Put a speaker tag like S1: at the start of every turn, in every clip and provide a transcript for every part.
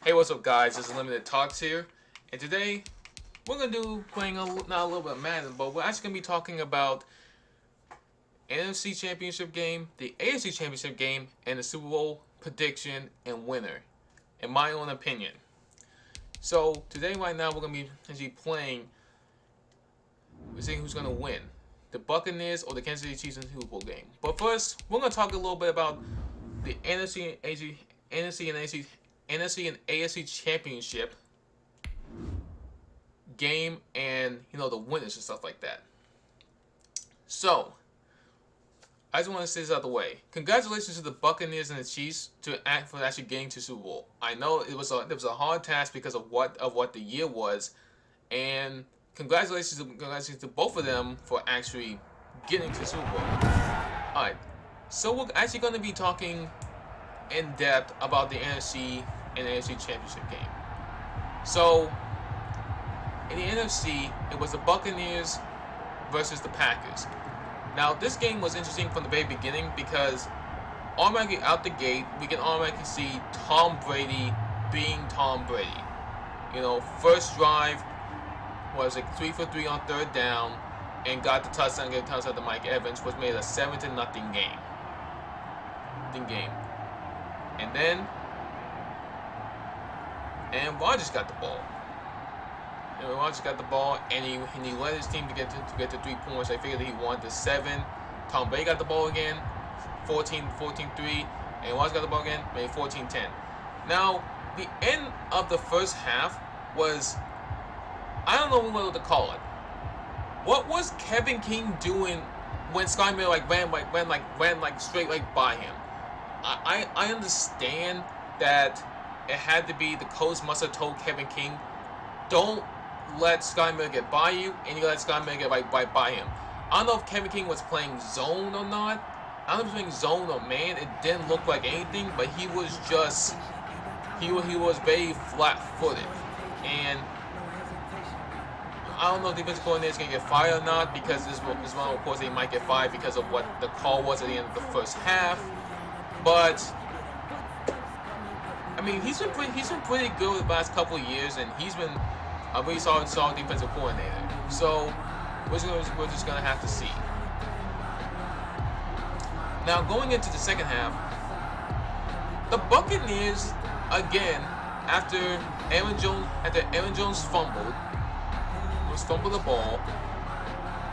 S1: Hey, what's up, guys? This is Limited Talks here, and today we're gonna do not a little bit of Madden, but we're actually gonna be talking about NFC Championship game, the AFC Championship game, and the Super Bowl prediction and winner, in my own opinion. So today, right now, we're gonna be actually playing. We're seeing who's gonna win, the Buccaneers or the Kansas City Chiefs in the Super Bowl game. But first, we're gonna talk a little bit about the NFC and AFC Championship game, and the winners and stuff like that. So I just want to say this out of the way. Congratulations to the Buccaneers and the Chiefs for actually getting to Super Bowl. I know it was a hard task because of what the year was, and congratulations to both of them for actually getting to Super Bowl. All right, so we're actually going to be talking in depth about the NFC and AFC Championship game. So in the NFC, it was the Buccaneers versus the Packers. Now, this game was interesting from the very beginning because automatically out the gate, we can automatically see Tom Brady being Tom Brady. First drive was like 3 for 3 on third down and got the touchdown, gave the touchdown to Mike Evans, which made it a 7-0 game. And then Rodgers got the ball. Rodgers got the ball, and he led his team to get to 3 points. I figured he wanted the 7. Tom Brady got the ball again, 14-3, and Rodgers got the ball again, made 14-10. Now, the end of the first half was, I don't know what to call it. What was Kevin King doing when Sky Miller ran straight by him? I understand that it had to be the coach must have told Kevin King, don't let Sky Miller get by you, and you let Sky Miller get right by him. I don't know if Kevin King was playing zone or not. I don't know if he was playing zone or man. It didn't look like anything, but he was very flat-footed. And I don't know if the defensive coordinator is going to get fired or not, because this one, of course, they might get fired because of what the call was at the end of the first half. But I mean, he's been pretty good the last couple of years, and he's been a really solid defensive coordinator. So we're just gonna have to see. Now, going into the second half, the Buccaneers again, after Aaron Jones fumbled the ball.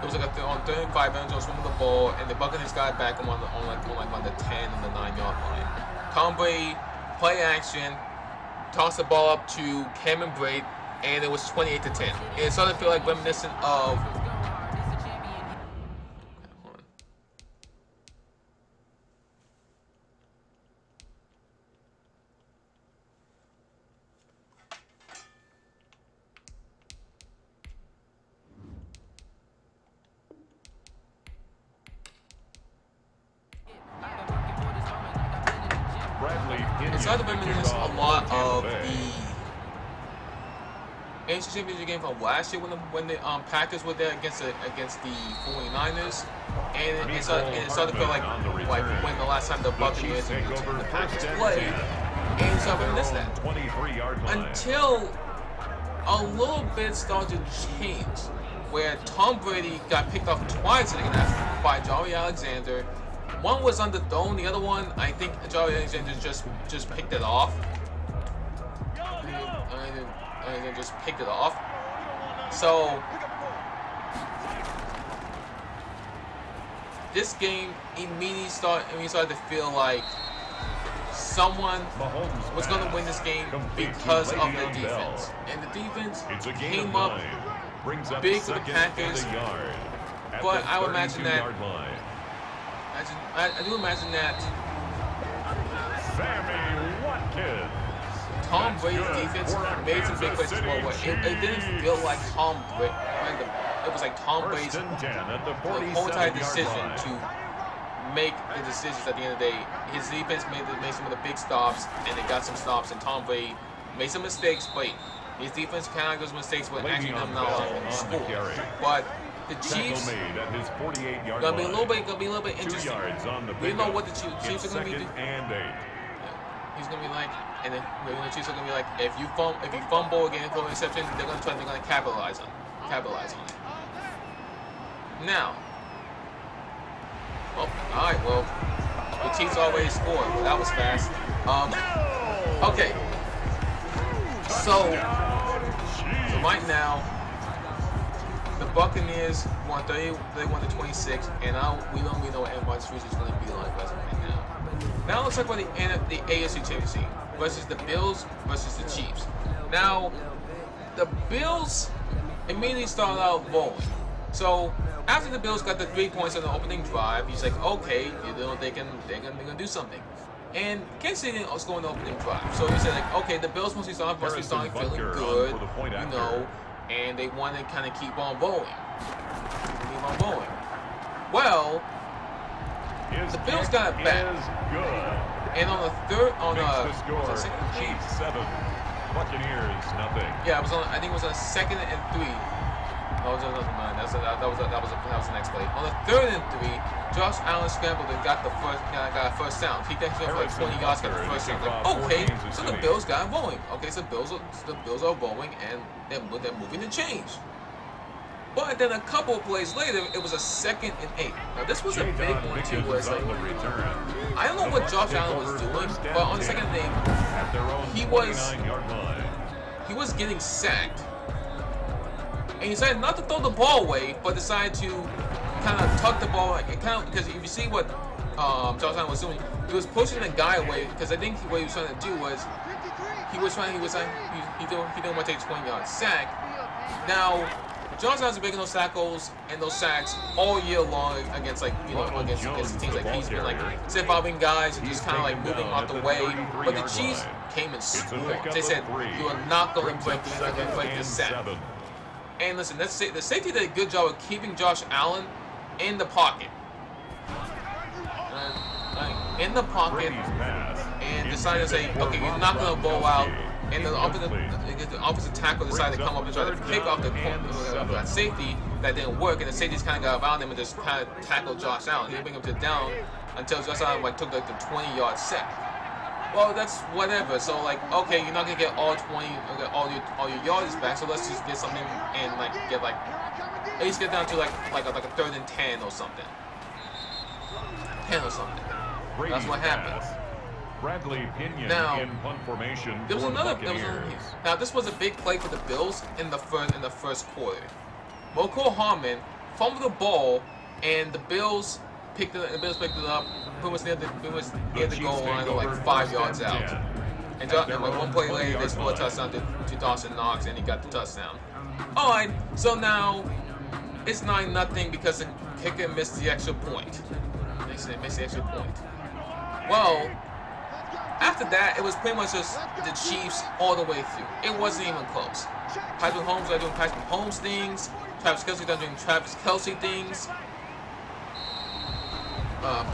S1: It was like on 3rd and 5, Aaron Jones fumbled the ball, and the Buccaneers got back on the 10 and the 9-yard line. Tom Brady, play action, tossed the ball up to Cameron Brate, and it was 28-10. And it started to feel like reminiscent of. It started to reminisce a lot of the AFC Championship game from last year when the Packers were there against the 49ers, and it started to feel like when the last time the Buccaneers and the Packers played, and it started to reminisce that. Until a little bit started to change, where Tom Brady got picked off twice in the half by Jaire Alexander. One was underthrown, the other one, I think Jaire Alexander just picked it off. And then just picked it off. So this game immediately started to feel like someone was going to win this game because of the defense. And the defense came up big for the Packers. But I would imagine that. I do imagine that Tom Brady's defense made some big plays as well. But it didn't feel like Tom Brady. It was like Tom Brady's whole entire decision to make the decisions at the end of the day. His defense made some of the big stops, and they got some stops. And Tom Brady made some mistakes, but his defense countered those mistakes with actually not allowing him to score. But the Chiefs gonna be a little bit interesting. We don't know what the Chiefs are gonna be doing. He's gonna be like, and then the Chiefs are gonna be like, if you fumble or get an interception, they're gonna capitalize on it. Now, all right, well, the Chiefs already scored. Well, that was fast. Okay. So right now, the Buccaneers won 30. They won the 26, and now we don't really know what Aaron's future is going to be like as of right now. Now let's talk about the AFC Championship versus the Bills versus the Chiefs. Now, the Bills immediately started out rolling. So after the Bills got the 3 points on the opening drive, he's like, okay, they're gonna do something. And Kansas City didn't score in the opening drive, so he said like, okay, the Bills must be starting feeling good, and they want to kind of keep on rolling. Well, the Bills got it back, and on the second
S2: Chiefs 7, Buccaneers nothing.
S1: Yeah, I think it was on 2nd and 3. That was the next play. On the 3rd and 3, Josh Allen scrambled and got a first down. He actually for like 20 yards, got the first down. Like, okay, so the Bills got rolling. Okay, so the Bills are rolling and they're moving the change. But then a couple of plays later, it was a 2nd and 8. Now this was a big one too. Where it's like, I don't know what Josh Allen was doing, but on the 2nd and 8, he was getting sacked. And he decided not to throw the ball away, but decided to kind of tuck the ball, because if you see what Josh Allen was doing, he was pushing the guy away, because I think what he was trying to do was he didn't want to take a 20-yard sack. Now, Josh Allen's been making those tackles and those sacks all year long against against teams. Like he's been like zip-bobbing guys and just kind of like moving out the way. But the Chiefs came and swarmed. They said, "You are not going to break this sack." And listen, the safety did a good job of keeping Josh Allen in the pocket. And decided to say, okay, you're not going to bowl out. And the offensive tackle decided to come up and try to pick off that safety. That didn't work, and the safeties kind of got around him and just kind of tackled Josh Allen. They bring him to down until Josh Allen took like the 20-yard sack. Well, that's whatever. So like, okay, you're not gonna get all 20, all your yards back. So let's just get something and at least get down to like a 3rd and 10 or something. 10 or something. That's what happened.
S2: Bradley Pinion
S1: now,
S2: in punt formation.
S1: Now this was a big play for the Bills in the first quarter. Mecole Hardman fumbled the ball, and the Bills picked it up. Pretty much near the goal line, or like 5 yards out. And like one play later, they scored a touchdown to Dawson Knox, and he got the touchdown. All right, so now it's 9-0 because the kicker missed the extra point. They missed the extra point. Well, after that, it was pretty much just the Chiefs all the way through. It wasn't even close. Patrick Mahomes was doing Patrick Mahomes things. Travis Kelce was doing Travis Kelce things.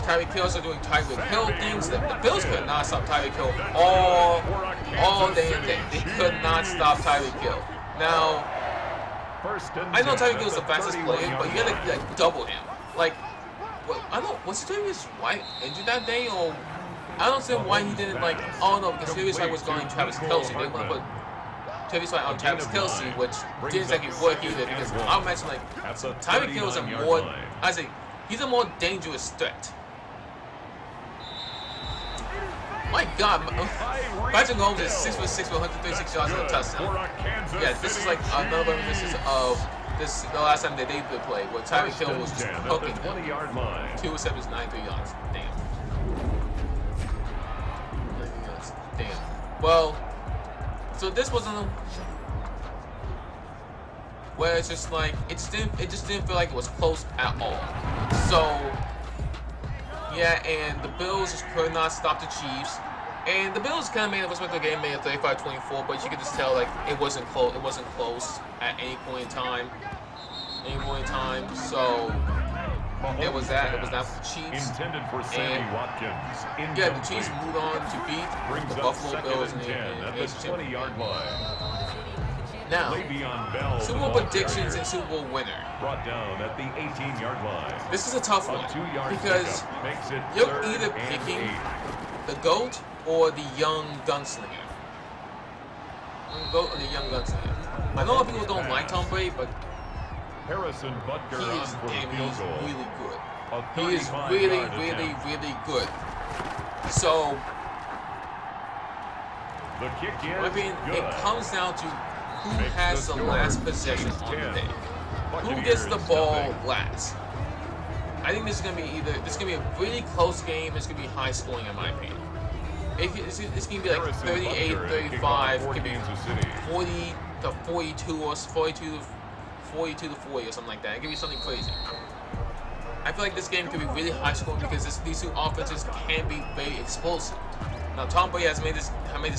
S1: Tyreek Hill are doing Tyreek Hill things. The Bills could not stop Tyreek Hill all day and day. They could not stop Tyreek Hill. Now, I know Tyreek Hill is the fastest player, but you gotta like double him. Like, I don't know, was Travis White injured that day, or I don't see why he didn't like. Oh no, because Travis White was going Travis Kelce. They want to put Travis White on Travis Kelce, which didn't exactly work either. Because I'll mention like Tyreek Hill is he's a more dangerous threat. My God, Patrick Mahomes is 6'6" with 136 yards and a touchdown. Yeah, this is like another reminiscence of the last time that they played, where Tyreek Hill was just cooking them. 2 receptions, 93 yards. Damn. Well, so this wasn't where it's just like it just didn't feel like it was close at all. So yeah, and the Bills just could not stop the Chiefs. And the Bills kind of made a respectable game, made it 35-24, but you could just tell like it wasn't close. It wasn't close at any point in time. So it was that for the Chiefs.
S2: Intended for Sammy Watkins.
S1: Yeah, the Chiefs moved on to beat the Buffalo Bills in the AFC
S2: 20-yard line.
S1: Now, Super Bowl predictions and Super Bowl winner.
S2: Brought down at the 18-yard line.
S1: This is a tough one because you're either picking the GOAT or the young gunslinger. I'm gonna go with the young gunslinger. I know a lot of people don't like Tom Brady, but
S2: Harrison
S1: he
S2: Butker on
S1: is
S2: for the field goal.
S1: really good.
S2: A
S1: He is
S2: 35-yard
S1: really
S2: attempt.
S1: good. So,
S2: The kick is
S1: I mean,
S2: good.
S1: it comes down to who
S2: Makes
S1: has
S2: the
S1: the
S2: score
S1: last possession on
S2: 6-10.
S1: the day. Who
S2: Buccaneers
S1: gets the ball
S2: nothing.
S1: last? I think this is gonna be a really close game. It's gonna be high scoring in my opinion. It's gonna be like
S2: Harrison
S1: 38,
S2: Butker,
S1: 35,
S2: kickoff for
S1: could be
S2: Kansas City.
S1: 40 to 42 or 42 to 40 or something like that. It could be something crazy. I feel like this game could be really high scoring because these two offenses can be very explosive. Now Tom Brady has made this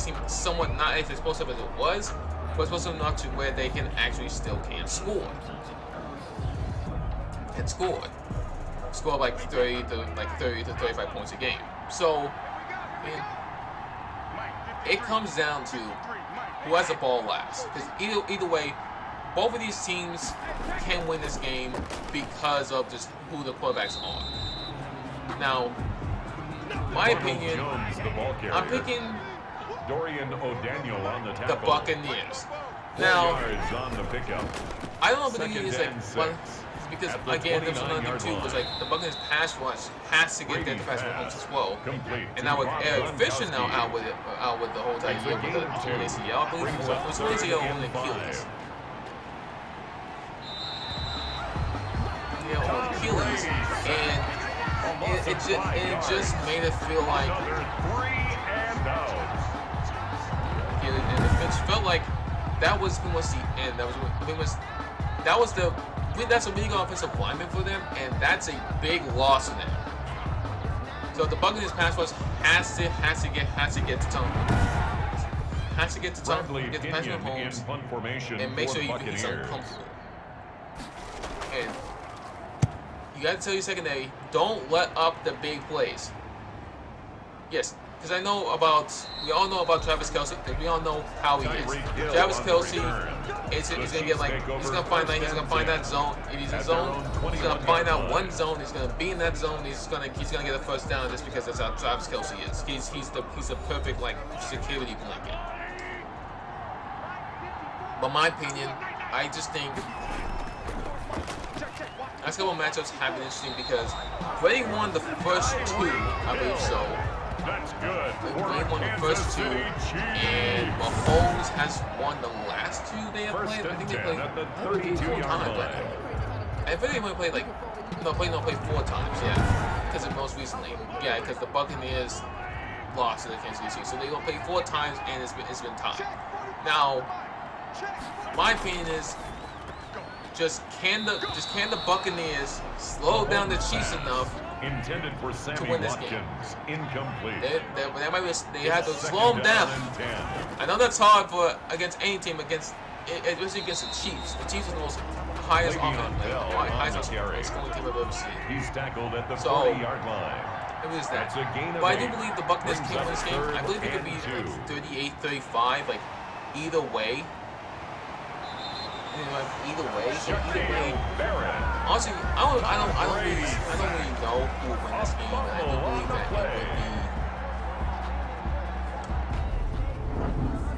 S1: team somewhat not as explosive as it was, but explosive enough to where they can actually still score. And score like 30 to 35 points a game. So, I mean, it comes down to who has the ball last. Because either way, both of these teams can win this game because of just who the quarterbacks are. Now, my opinion,
S2: Jones, the ball carrier.
S1: I'm picking
S2: Dorian O'Daniel on the
S1: the
S2: tackle.
S1: Buccaneers.
S2: 4
S1: Now,
S2: yards on the pickup.
S1: I don't know if the thing
S2: Second
S1: is
S2: and
S1: like, well,
S2: six.
S1: because
S2: At the
S1: again, there's another thing
S2: 29-yard
S1: too. Was
S2: line.
S1: like the Buccaneers pass rush has to get their
S2: Brady
S1: defensive homes
S2: pass.
S1: as well.
S2: Complete
S1: And
S2: to
S1: now with
S2: Rob
S1: Eric Fisher now
S2: Gronkowski.
S1: out with the whole time
S2: Brings
S1: year
S2: the
S1: with the
S2: game to
S1: torn ACL, I believe
S2: brings
S1: it
S2: up
S1: was
S2: third
S1: ACL on
S2: and
S1: the Achilles.
S2: 5.
S1: Yeah, on the Achilles, and
S2: Almost
S1: it
S2: a 5
S1: just
S2: yards.
S1: made it feel like
S2: Another 3 and out.
S1: it felt like that was pretty much the end. That's a really good offensive lineman for them, and that's a big loss for them. So the Buccaneers pass rush has to get to Tom. Has to get to Tom.
S2: Bradley
S1: Get to Patrick
S2: Pinion in
S1: Mahomes
S2: punt formation
S1: and make
S2: for
S1: sure
S2: the
S1: he's
S2: Buccaneers.
S1: uncomfortable. And you got to tell your secondary, don't let up the big plays. Yes, because we all know about Travis Kelce. We all know how he is.
S2: Tyreek Hill
S1: Travis
S2: on the
S1: Kelce
S2: return.
S1: is
S2: The
S1: gonna
S2: Chiefs
S1: get like
S2: take over
S1: he's gonna find
S2: first
S1: that
S2: and
S1: zone. If he's in
S2: at
S1: zone,
S2: their own
S1: he's gonna
S2: 21-yard
S1: find out
S2: line.
S1: one zone. He's gonna be in that zone. He's gonna get a first down just because that's how Travis Kelce is. He's the perfect like security blanket. But my opinion, I just think last couple of matchups have been interesting because Brady won the first two, I believe so.
S2: That's good. For
S1: Brady won the
S2: Kansas
S1: first two,
S2: City
S1: and
S2: Chiefs.
S1: Mahomes has won the last two they have
S2: First
S1: played. I
S2: and
S1: think they
S2: 10
S1: played
S2: at the
S1: 4 times.
S2: 32-yard line.
S1: I think they only played like played 4 times. Yeah, because of most recently. Yeah, because the Buccaneers lost to the Kansas City Chiefs, so they gonna play 4 times, and it's been tied. Now, my opinion is can the Buccaneers slow down the Chiefs enough?
S2: Intended for Sammy
S1: win this game.
S2: Watkins. Incomplete.
S1: They have to
S2: Second
S1: slow them down.
S2: and 10.
S1: I know that's hard for against any team, especially against the Chiefs. The Chiefs are the most highest
S2: Le'Veon Bell on
S1: highest
S2: the carry.
S1: scoring team I've ever seen.
S2: He's tackled at the
S1: So,
S2: 40-yard line.
S1: It was that.
S2: That's a gain of
S1: But I do
S2: 8.
S1: believe the Buccaneers
S2: Brings
S1: can
S2: up
S1: win this game.
S2: third
S1: I believe it could be
S2: and 2.
S1: 38-35, like either way. Either way.
S2: Shaquille Barrett.
S1: Honestly, I don't really know who will win this game. I do believe that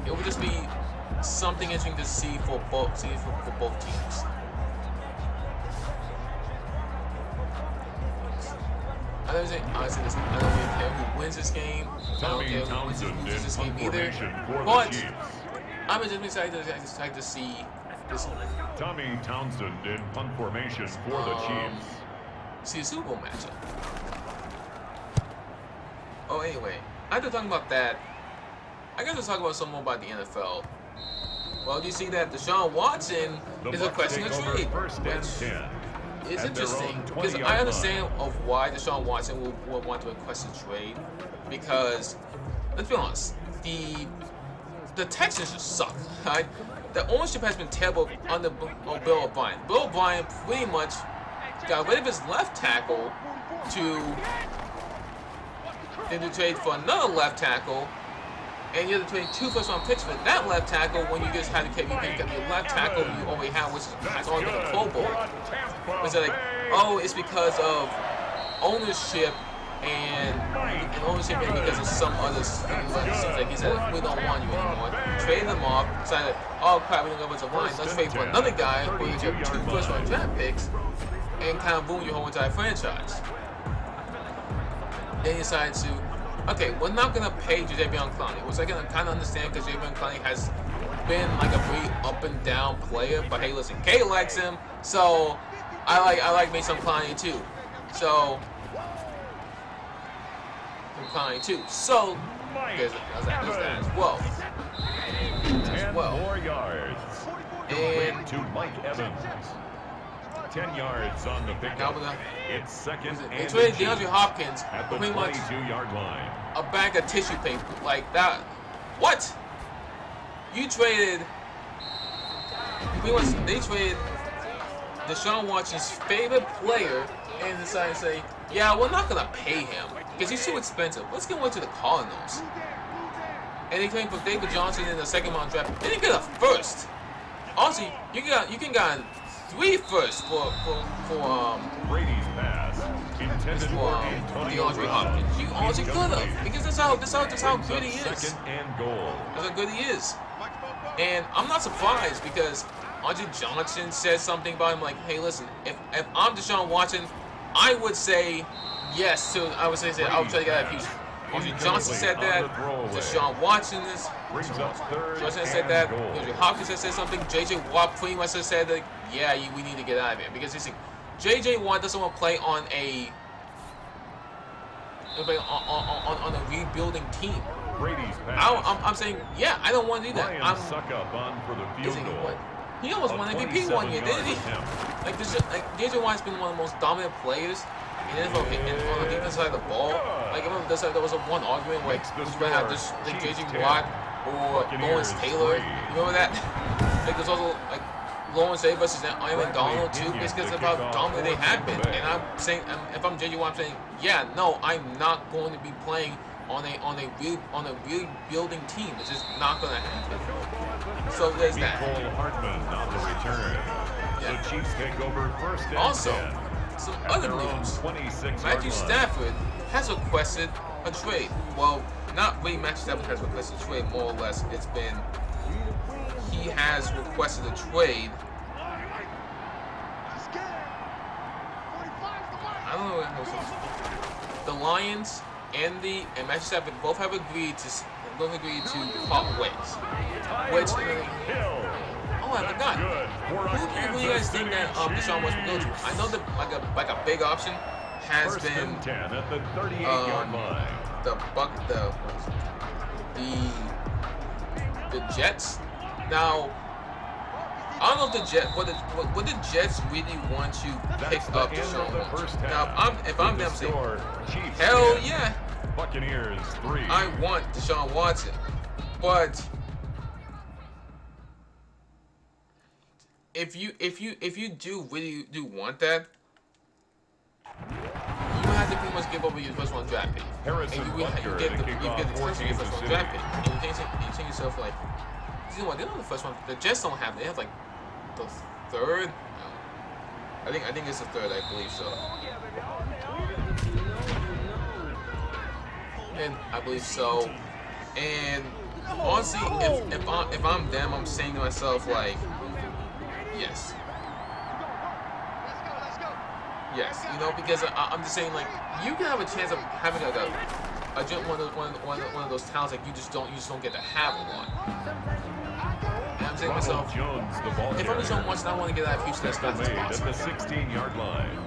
S1: it would just be something interesting to see for both teams. I don't really care who wins this game. I don't
S2: Tommy
S1: care who
S2: Townsend
S1: loses this
S2: in
S1: game either.
S2: formation for the
S1: But
S2: Chiefs.
S1: I'm just excited to see this.
S2: Tommy Townsend in punt formation for the Chiefs.
S1: See the Super Bowl matchup. Oh, anyway, after talking about that, I got to talk about some more about the NFL. Well, you see that Deshaun Watson
S2: The
S1: is
S2: Bucs
S1: requesting a
S2: take over
S1: trade,
S2: first and
S1: which
S2: 10.
S1: is
S2: At their
S1: interesting
S2: own
S1: because
S2: 20-yard
S1: I
S2: line.
S1: understand of why Deshaun Watson would want to request a trade because let's be honest, the Texans just suck. Right? The ownership has been terrible under Bill O'Brien. Bill O'Brien pretty much got rid of his left tackle to trade for another left tackle, and you have to trade 2 first-round picks for that left tackle when you just had to pick up your left tackle you already have, which has already been a Pro Bowl. It's like, oh, it's because of ownership and only came in because of some other things. It seems like he said, we don't want you anymore. Traded him off, decided, oh crap, we don't go to line. Let's trade for another guy who you have 2 first-round draft picks, and kind of boom your whole entire franchise. Then he decided to, okay, we're not gonna pay Jadeveon Clowney, which I can kind of understand because Jadeveon Clowney has been like a pretty up and down player. But hey, listen, Kay likes him, so I like Mason Clowney too. So Clowney too. So there's that as well.
S2: 10 more yards.
S1: And
S2: to Mike Evans. 10 yards on the pickup. It's second and
S1: they traded DeAndre Hopkins
S2: at the
S1: pretty much
S2: 22-yard line.
S1: a bag of tissue paper like that. What? You traded? Pretty much they traded Deshaun Watson's favorite player and decided to say, yeah, we're not gonna pay him because he's too expensive. Let's get one to the Cardinals. And they came for David Johnson in the second-round draft. They didn't get a first. Also, you can get 3 firsts for
S2: Brady's pass intended for
S1: DeAndre Hopkins. You also could have, because that's how good he is.
S2: Second and goal.
S1: That's how good he is. And I'm not surprised because Andre Johnson said something about him like, hey, listen, if I'm Deshaun Watson, I would say yes to. I would say I would try to get out of Houston. Andre Johnson said that. Deshaun Watson is. Johnson said that. Andrew Hopkins has said something. J.J. Watt pretty much has said that. Yeah, we need to get out of here because you see, J.J. Watt doesn't want to play on a rebuilding team. I'm saying, yeah, I don't want to do that. I'm
S2: suck up on for the field goal.
S1: He almost won MVP 1 year, didn't he? Like J.J. Watt's been one of the most dominant players in NFL on the defense side of the ball. Like I remember there was one argument where he was going to have just like J.J. Watt or Lawrence Taylor. You remember that? Like there's also like Lawrence Taylor versus Aaron Donald too, because of how dominant they have been. And I'm saying, if I'm J.J. Watt, I'm saying, yeah, no, I'm not going to be playing on a rebuilding team. It's just not going to happen. So there's that.
S2: Cole Hartman on the return.
S1: Yeah.
S2: The Chiefs take over first and
S1: Also,
S2: 10.
S1: some other news.
S2: 26
S1: Matthew Stafford has requested a trade. Well, not really Matthew Stafford has requested a trade, more or less. It's been, he has requested a trade. I don't know what the Lions and Matthew Stafford both have agreed to part ways. Which, oh, I forgot. Who do you guys think that Deshaun Watson will go to? I know that like a big option has
S2: first
S1: been
S2: and 10 at the 38-yard line.
S1: The Jets. Now, I don't know if would the Jets really want to pick up Deshaun Watson? Now, if I'm them, saying, hell yeah,
S2: Buccaneers 3.
S1: I want Deshaun Watson, but if you really do want that, you have to pretty much give over your first round draft pick, and you get the potential your first round draft pick, and you think yourself like, you know what? They don't have the first one. The Jets don't have. They have like the third. I think it's the third. I believe so. And I believe so. And honestly, if I'm them, I'm saying to myself like, yes. Yes, you know, because I'm just saying like you can have a chance of having one of those talents like you just don't get to have one. And I'm saying to myself, if I'm Deshaun Watson, I want to get out of Houston as fast as possible.
S2: At the 16-yard line,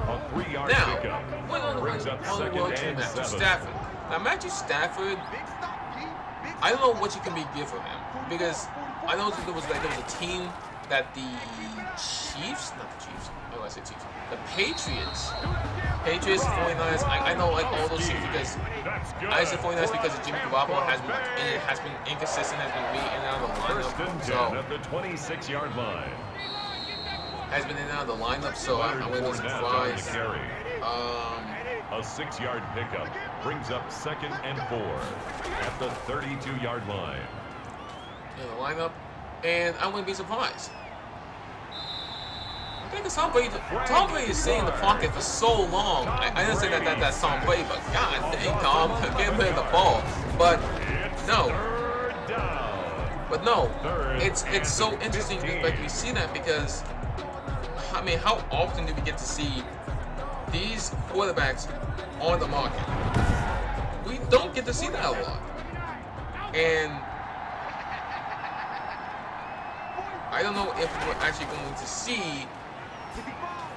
S2: a 3-yard
S1: now,
S2: pickup
S1: we're on the world to Matthew Stafford. Now Matthew Stafford, I don't know what you can be give for him because I know there was a team that the Chiefs, not the Chiefs. Why do I say Chiefs? The Patriots, 49ers. I know like all those teams because I say 49ers because Jimmy Garoppolo has been inconsistent, has been really in and out of the lineup. So
S2: at the 26-yard line,
S1: has been in and out of the lineup. So I'm really surprised.
S2: A 6-yard pickup brings up second and 4 at the 32-yard line.
S1: In the lineup, and I wouldn't be surprised. because Tom Brady is sitting in the pocket for so long. I didn't say that's Tom Brady, but God dang, Tom, get him in the ball. But no. But no, it's so interesting like we see that because I mean, how often do we get to see these quarterbacks on the market? We don't get to see that a lot. And I don't know if we're actually going to see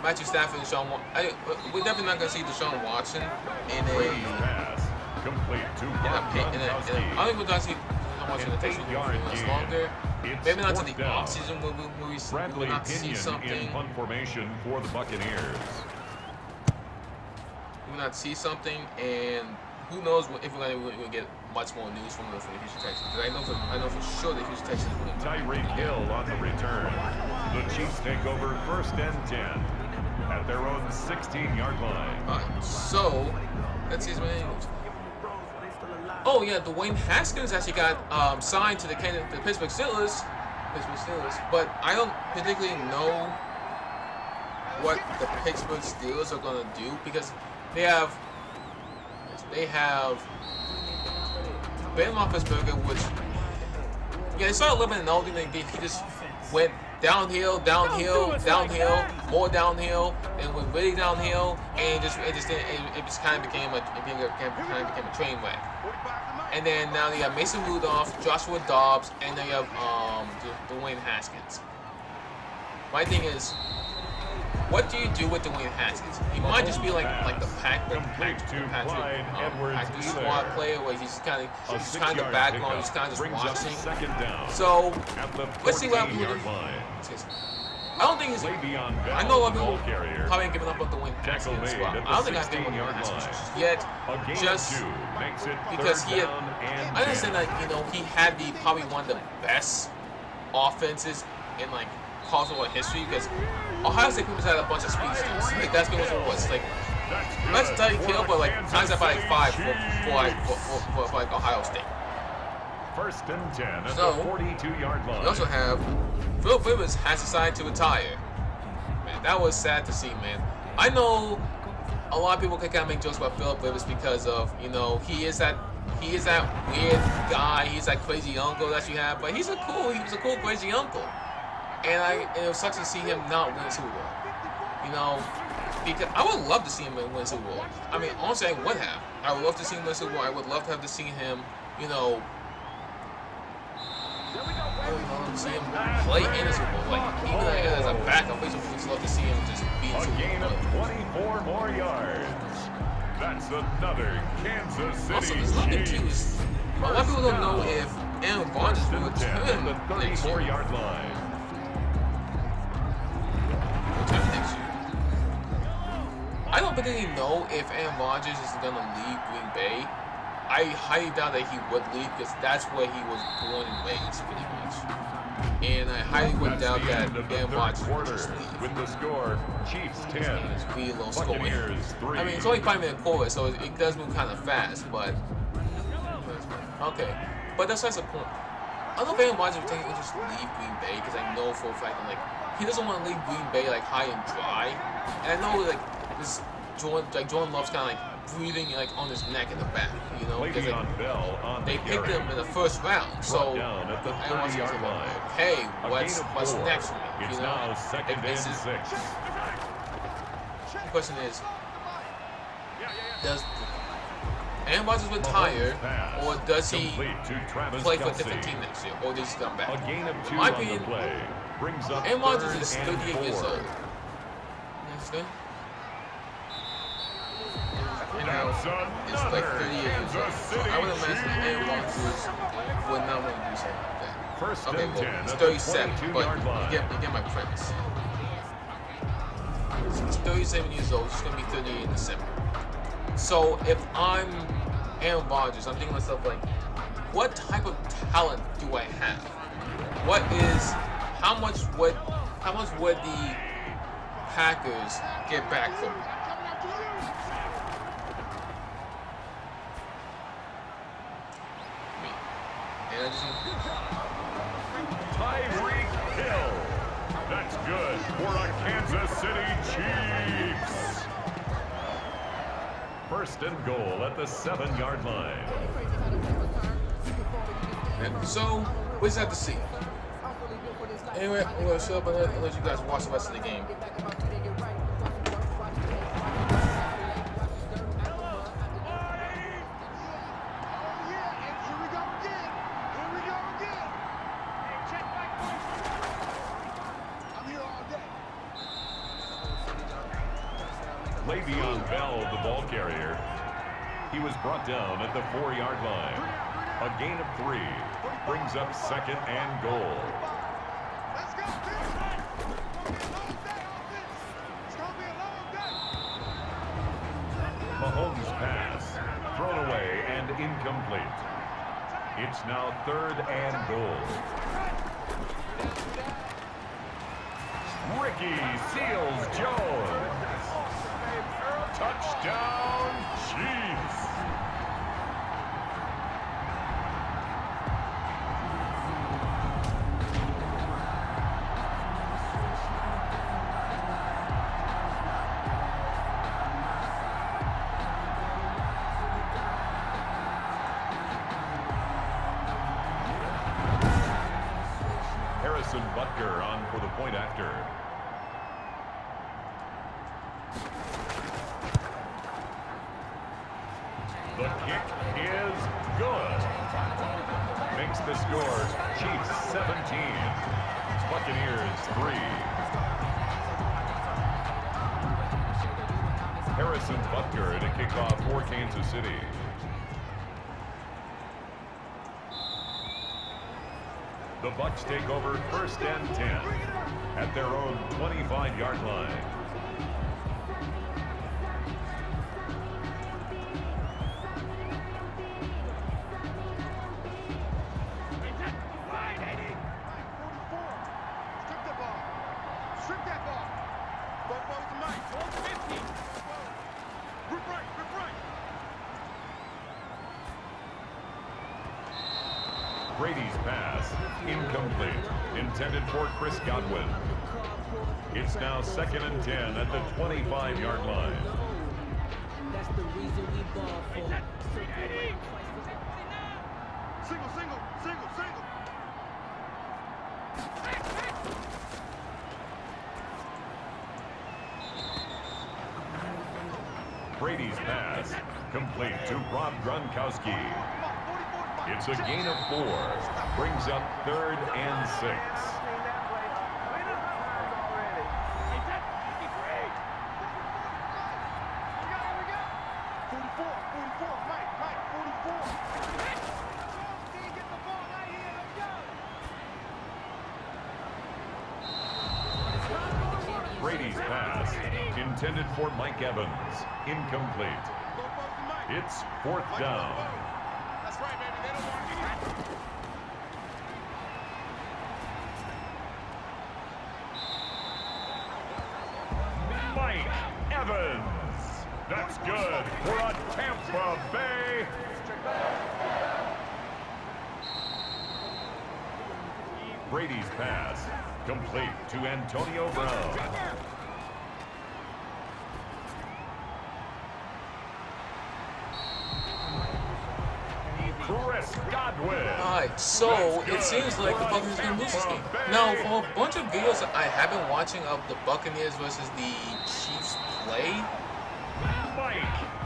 S1: Matthew Stafford and Deshaun Watson. We're definitely not going to see Deshaun Watson in a. I don't think we're going to see Deshaun Watson in a Texas much longer. Maybe not to the offseason where we not see something.
S2: Punt formation for the Buccaneers.
S1: We will not see something, and who knows if we're going to get much more news from the Houston Texans. Because I know for sure the Houston Texans will.
S2: Tyreek Hill on the return. The Chiefs take over 1st and 10 at their own 16-yard line.
S1: All right, so let's see his names. Oh yeah, Dwayne Haskins actually got signed to the Pittsburgh Steelers. But I don't particularly know what the Pittsburgh Steelers are gonna do because they have Ben Roethlisberger, which they started 11-0, then he just went downhill, more downhill, and went really downhill, and it just kind of became a train wreck. And then now you have Mason Rudolph, Joshua Dobbs, and then you have Dwayne Haskins. My thing is, what do you do with Dwayne Haskins? He might just be like the Patrick squad player, where he's kind of background, he's kind of just watching. So let's see what happens with him. I don't think he's. I know a lot of people probably ain't giving up on Dwayne Haskins, but I don't think I've given up on Haskins yet, just because he had. I understand that he had probably one of the best offenses in like college football history because Ohio State people had a bunch of speedsters. Like that's what it was. Like let's Tyreek Hill, but like times that by like 5 for like Ohio State.
S2: 1st and 10 at the 42-yard line.
S1: We also have Philip Rivers has decided to retire. Man, that was sad to see, man. I know a lot of people can kind of make jokes about Philip Rivers because of he is that weird guy. He's that crazy uncle that you have, but he was a cool crazy uncle. And it sucks to see him not win a Super Bowl. Because I would love to see him win a Super Bowl. I mean, honestly, I would have. I would love to see him win a Super Bowl. I would love to have to see him, see him play in a Super Bowl. Like, even as a backup, I would love to see him just be in a Super Bowl.
S2: A gain of 24 more yards. That's another Kansas City.
S1: Also, there's nothing Chiefs. A lot of people don't know if Aaron Rodgers will return
S2: the 34-yard line.
S1: I don't particularly know if Aaron Rodgers is going to leave Green Bay. I highly doubt that he would leave because that's where he was born and raised, pretty much. And I highly would doubt that Aaron Rodgers would just leave.
S2: With the score, Chiefs 10,
S1: it's really low scoring.
S2: Buccaneers 3.
S1: I mean, it's only 5-minute quarter, so it does move kind of fast, but okay. But that's the point. I don't know if Aaron Rodgers would just leave Green Bay because I know for a fact that he doesn't want to leave Green Bay high and dry. And I know this Jordan Love's kind of breathing on his neck in the back, because they picked him in the 1st round. So Aaron Rodgers is hey, what's next for me?
S2: It's now 2nd and 6.
S1: The question is, does Aaron Rodgers retire, or does he play for a different team next year, or does he come back?
S2: A gain of 2
S1: my
S2: on
S1: opinion,
S2: the play brings up
S1: Aaron Rodgers
S2: 3rd
S1: is
S2: and
S1: 38 years
S2: 4.
S1: old. Understand? And now it's 38 years old. So I would imagine Aaron Rodgers would not want to do something like that. Okay, well, he's 37, but you get my premise. He's 37 years old. He's going to be 38 in December. So if I'm Aaron Rodgers, I'm thinking to myself what type of talent do I have? How much would the Packers get back from me?
S2: Tyreek Hill. That's good for a Kansas City Chiefs. First and goal at the 7-yard line.
S1: And so, we just have to see. Anyway, I'm going to shut up and let you guys watch the rest of the game.
S2: Le'Veon Bell, the ball carrier. He was brought down at the 4-yard line. A gain of 3 brings up second and goal. Mahomes' pass thrown away and incomplete. It's now third and goal. Ricky Seals-Jones. Touchdown, Chiefs. Harrison Butker on for the point after. The kick is good. Makes the score Chiefs 17, Buccaneers 3. Harrison Butker to kick off for Kansas City. The Bucs take over first and 10 at their own 25-yard line. Brady's pass, incomplete, intended for Chris Godwin. It's now second and 10 at the 25-yard line.
S3: That's the reason we ball for. Single.
S2: Brady's pass, complete to Rob Gronkowski. It's a gain of 4, brings up third and 6. Brady's pass, intended for Mike Evans, incomplete. It's fourth down.
S4: That's right, baby. They don't want you.
S2: Mike Evans. That's good for a Tampa Bay. Brady's pass, complete to Antonio Brown. Chris Godwin.
S1: Alright, so it seems like the Buccaneers are going to lose this game. Now, from a bunch of videos that I have been watching of the Buccaneers versus the Chiefs play,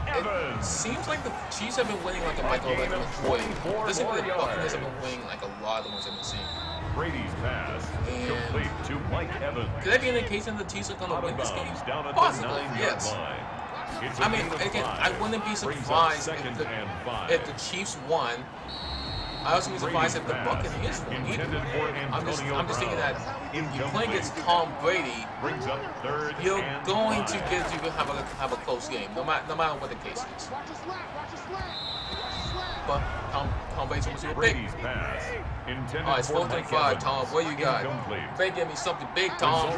S1: it seems like the Chiefs have been winning like a majority. It seems like the Buccaneers have been winning like a lot of the ones I've been seeing.
S2: Brady's pass, complete to Mike Evans.
S1: Could that be an indication that the Chiefs are going to win this game? Possibly, yes. I mean, again, I wouldn't be surprised if the Chiefs won. I also be surprised if the Buccaneers won either. I'm just thinking that if you play against Tom Brady, you're going to have a close game, no matter what the case is. But Tom Brady's almost too big. Alright, it's 4th and 5, Tom. What you got? Better give me something big, Tom.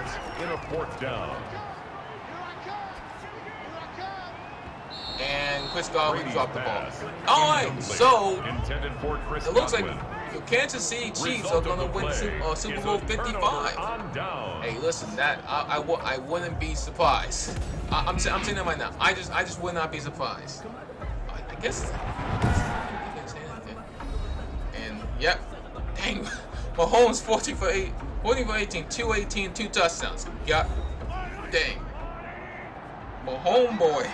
S2: In a fourth down.
S1: And Chris Godwin dropped the ball. Alright, so it looks like The Kansas City Chiefs are going to win Super Bowl 55. Hey, listen, that I wouldn't be surprised. I'm saying that right now. I just would not be surprised. I guess. And yep, dang, Mahomes 14 for 18, 218, 2 touchdowns. Yep, dang, Mahomes boy.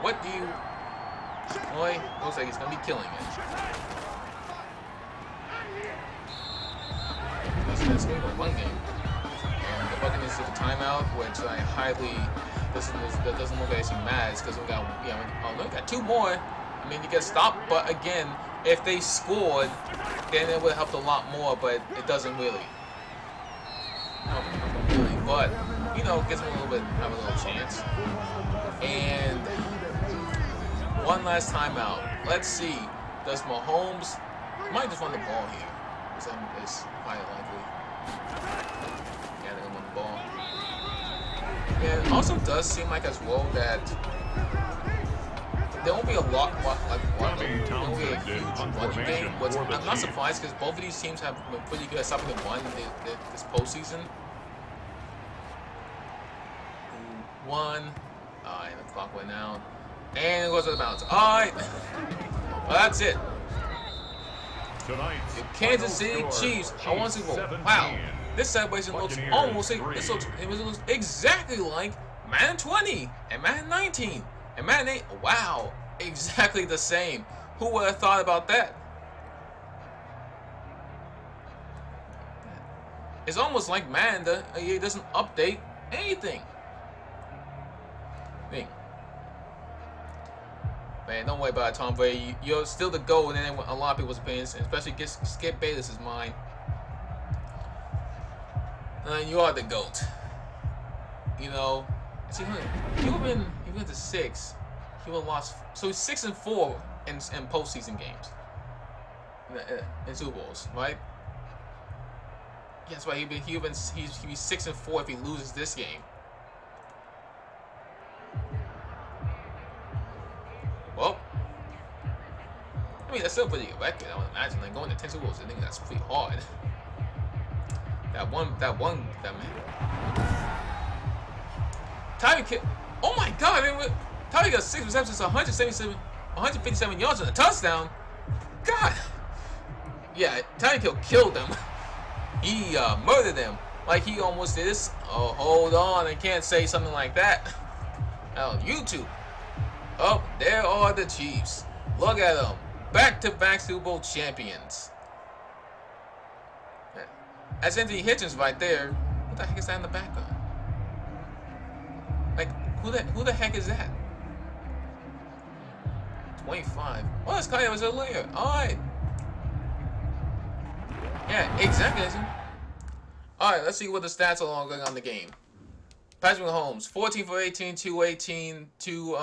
S1: What do you? Boy, looks like he's gonna be killing it. That's going to be a run game. And the Buccaneers took a timeout, which I highly that doesn't look actually mad because we got we got 2 more. I mean, you get stopped, but again, if they scored, then it would have helped a lot more. But it doesn't really. But gives them have a little chance. And one last timeout. Let's see. Does Mahomes might just run the ball here? It's quite likely. Yeah, they're gonna run the ball. And it also does seem like as well that there won't be a lot there won't be a huge running game. But I'm not surprised because both of these teams have been pretty good at stopping the run this postseason. 1. Alright, the clock went out. And it goes to the bounce. Alright. Well, that's it.
S2: Tonight's
S1: The Kansas City Chiefs. I want to go. Wow. This celebration looks almost it looks exactly like Madden 20 and Madden 19 and Madden 8. Wow. Exactly the same. Who would have thought about that? It's almost like Madden it doesn't update anything. Man, don't worry about it, Tom Brady. You're still the GOAT, and a lot of people's opinions, especially Skip Bayless is mine. You are the GOAT. See, he went to 6. He would have lost. So he's 6-4 in postseason games, in Super Bowls, right? Yeah, that's right. He'd be 6-4 if he loses this game. Well, I mean, that's still a pretty good record, I would imagine. Like, going to 10 Super Bowls, I think that's pretty hard. That man. Tyreek Hill. Oh my God, Tyreek got 6 receptions, 157 yards and a touchdown. God. Yeah, Tyreek Hill killed them. He murdered them. Like he almost did this. Oh, hold on. I can't say something like that on YouTube. Oh, there are the Chiefs. Look at them. Back-to-back Super Bowl champions. That's Anthony Hitchens right there. What the heck is that in the background? Like, who the heck is that? 25. Oh, that's Kyle earlier. Alright. Yeah, exactly. Alright, let's see what the stats are going on the game. Patrick Mahomes, 14 for 18, 218, 2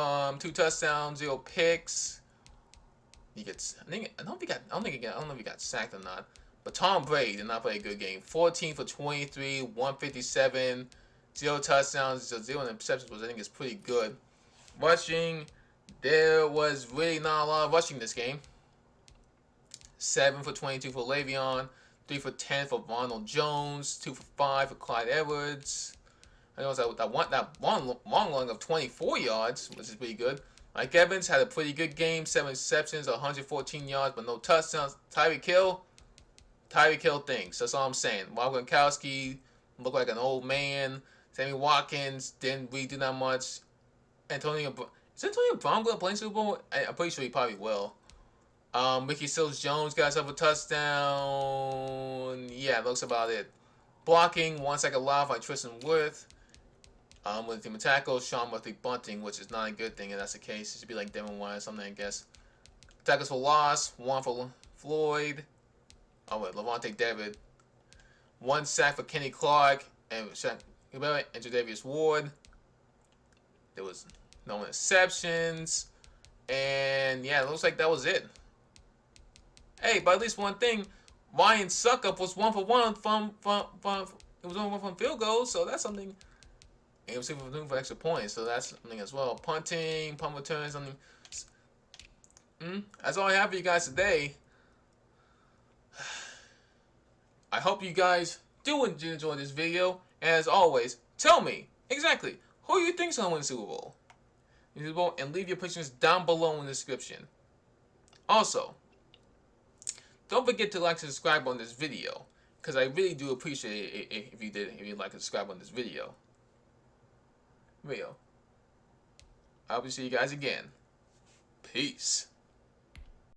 S1: touchdowns, 0 picks. He gets, I don't know if he got sacked or not. But Tom Brady did not play a good game. 14 for 23, 157, 0 touchdowns, 0 interceptions, which I think is pretty good. Rushing, there was really not a lot of rushing this game. 7 for 22 for Le'Veon, 3 for 10 for Ronald Jones, 2 for 5 for Clyde Edwards. I know that one long run of 24 yards, which is pretty good. Mike Evans had a pretty good game, 7 receptions, 114 yards, but no touchdowns. Tyreek Hill thinks. That's all I'm saying. Rob Gronkowski looked like an old man. Sammy Watkins didn't really do that much. Is Antonio Brown going to play Super Bowl? I'm pretty sure he probably will. Ricky Seals-Jones got himself a touchdown. Yeah, looks about it. Blocking, 1 second live by Tristan Wirth. With the team of tackles, Sean Murphy bunting, which is not a good thing if that's the case. It should be like Devin White or something, I guess. Tackles for loss, 1 for Floyd. Levante David. 1 sack for Kenny Clark and Tre'Davious Ward. There was no interceptions. And yeah, it looks like that was it. Hey, but at least one thing, Ryan Suckup was 1 for 1 from field goals, so that's something. And he was for extra points, so that's something as well. Punting, punt returns, something. That's all I have for you guys today. I hope you guys do enjoy this video. And as always, tell me exactly who you think's gonna win the Super Bowl. And leave your predictions down below in the description. Also, don't forget to like and subscribe on this video, because I really do appreciate it if you like and subscribe on this video. I hope to see you guys again. Peace.